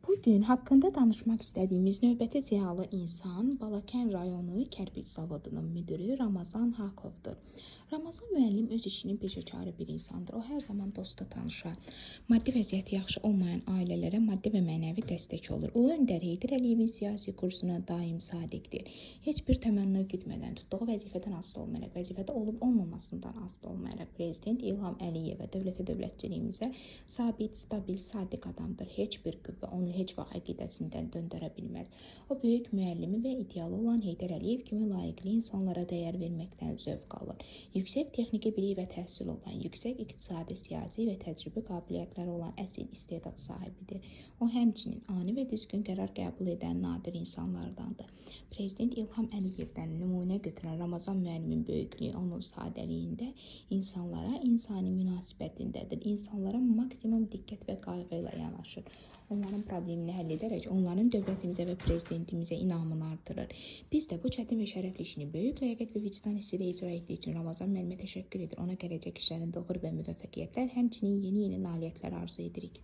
Bugün hakkında danışmaq istədiyimiz növbəti ziyalı insan Balakən rayonu kərpiç zavodunun müdürü Ramazan Hakovdur. Ramazan müəllim öz işinin peşəkarı bir insandır. O hər zaman dosta, tanışa, maddi vəziyyəti yaxşı olmayan ailələrə maddi və mənəvi dəstək olur. Ulu Öndər Heydər Əliyevin siyasi kursuna daim sadiqdir. Heç bir təmənna güdmədən, tutduğu vəzifədən asılı olmayaraq, vəzifədə olub olmamasından asılı olmayaraq Prezident İlham Əliyevə, dövlətçiliyimizə sabit, stabil, sadiq adamdır. Heç bir qüvvə onu heç vaxt əqidəsindən döndərə bilməz. O böyük müəllimi və idealı olan Heydər Əliyev kimi layiqli insanlara dəyər verməkdən zövq alır. Yüksək texniki bilik və təhsil olan, yüksək iqtisadi, siyasi və təcrübə qabiliyyətləri olan əsil istedad sahibidir. O həmçinin ani və düzgün qərar qəbul edən nadir insanlardandır. Prezident İlham Əliyevdən nümunə götürən Ramazan müəllimin böyüklüyü onun sadəliyində, insanlara insani münasibətindədir. İnsanlara maksimum diqqət və qayğı ilə yanaşır. Onların problemini həll edərək onların dövlətimizə və prezidentimizə inamını artırır. Biz də bu çətin və şərəfli işini böyük ləyaqət və vicdan hissi ilə icra etdiyi üçün Ramazan müəllimə təşəkkür edir. Ona gələcək işlərində uğur və müvəffəqiyyətlər, həmçinin yeni nailiyyətlər arzu edirik.